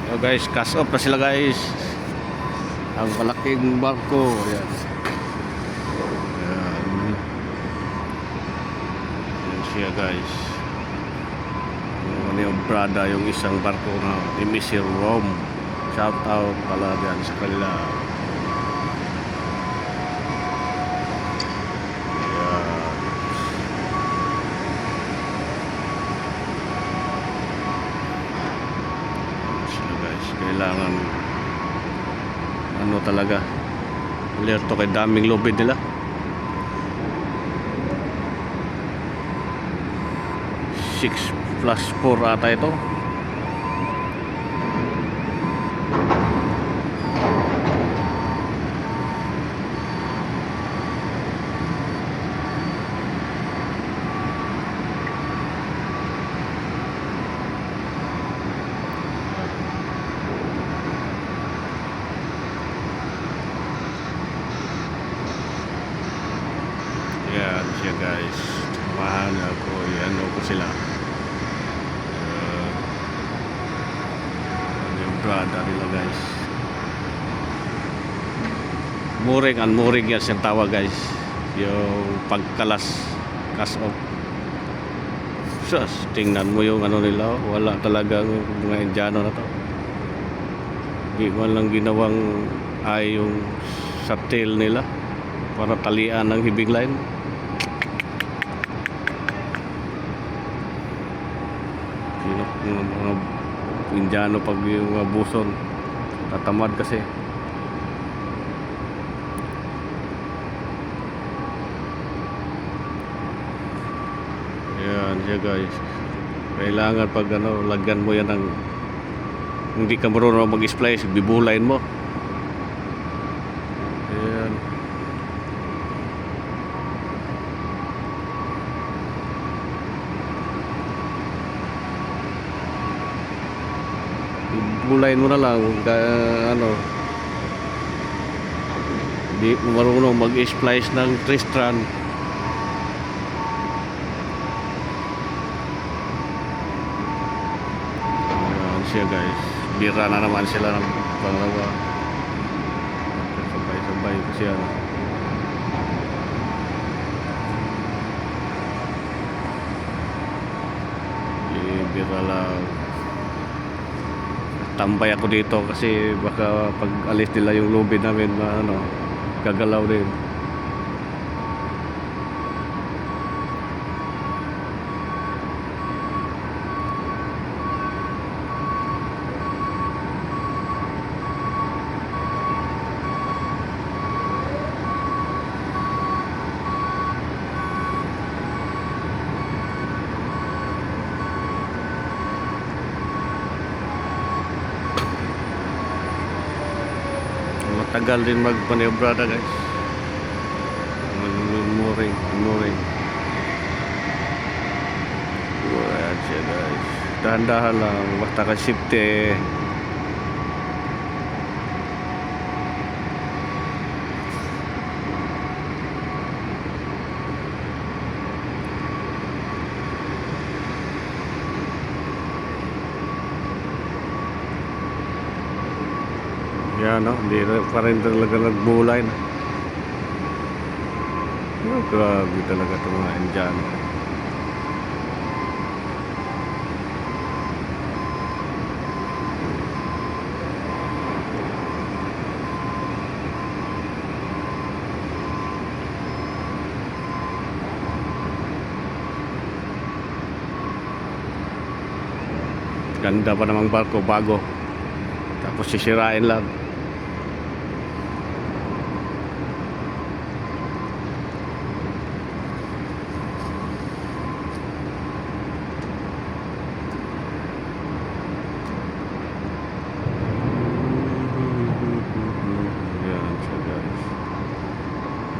So guys, cast off na sila guys. Ang malaking barko. Ayan. Ayan. Ayan siya guys. Yung Brada, yung isang barko na MSC Rome. Shout out pala dyan sa kanila. Kailangan ano talaga alerto kay daming lubid nila. 6+4 ata ito. Yan siya guys, mahal ako, ano ko sila yung Brada nila guys. Mooring and mooring yan siyang tawag guys, yung pagkalas, cast off. Sus, tingnan mo yung ano nila, wala talagang mga Indiano na to. Di man lang ginawang ay yung sa tail nila para talian ng hibig line. Mga Indiano pag yung mga buson tatamad kasi. Yan siya guys, kailangan pag ano, lagyan mo yan ng, hindi ka marunong mag-splice, bibulain mo. Ayan. Bulayin mo na lang ano, di mo marunong mag-splice ng Tristan. Ayan siya guys, bira na naman sila ng pangalawa, sabay-sabay kasi ano. Bira lang. Tambay ako dito kasi baka pag alis nila yung lubid namin ano, gagalaw din. Matagal din magpanebrada guys, mooring. Ayan siya guys, dahan-dahan lang, basta ka safety. Yan no, hindi pa rin talaga nagbulay na. Oh, grabe talaga ito mga Indiano. Ganda pa namang barko, bago, tapos sisirain lang.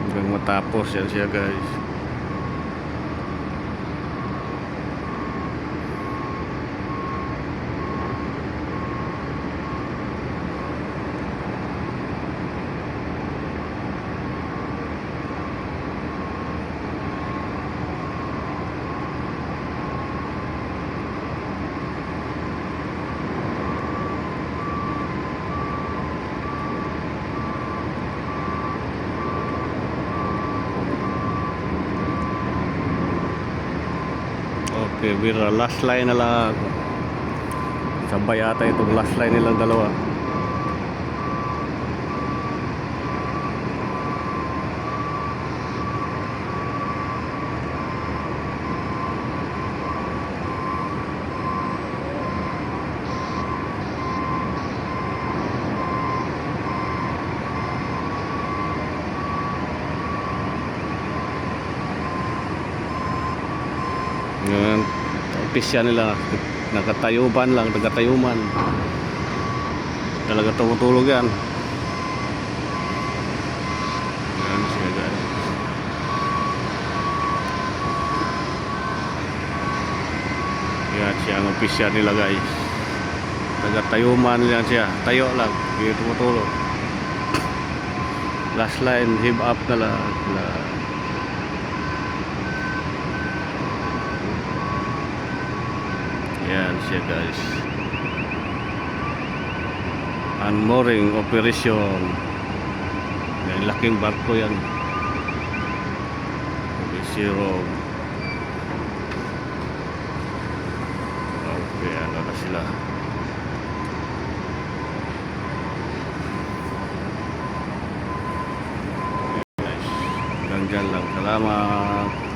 Hanggang matapos yan siya guys. bira, last line na lang. Sabay ata itong last line nilang dalawa. Ngayon, opisya nila, nakatayuban lang, tagatayuman. Talaga tumutulog yan. Yan siya guys. Yan siya ang opisya nila guys. Tagatayuman yan siya, tayo lang, hindi tumutulog. Last line, hib up na lang. Yan siya guys. Unmooring operation. Yan, laking barko yan. Zero. Okay, ano na sila. Guys, hanggang dyan lang. Salamat.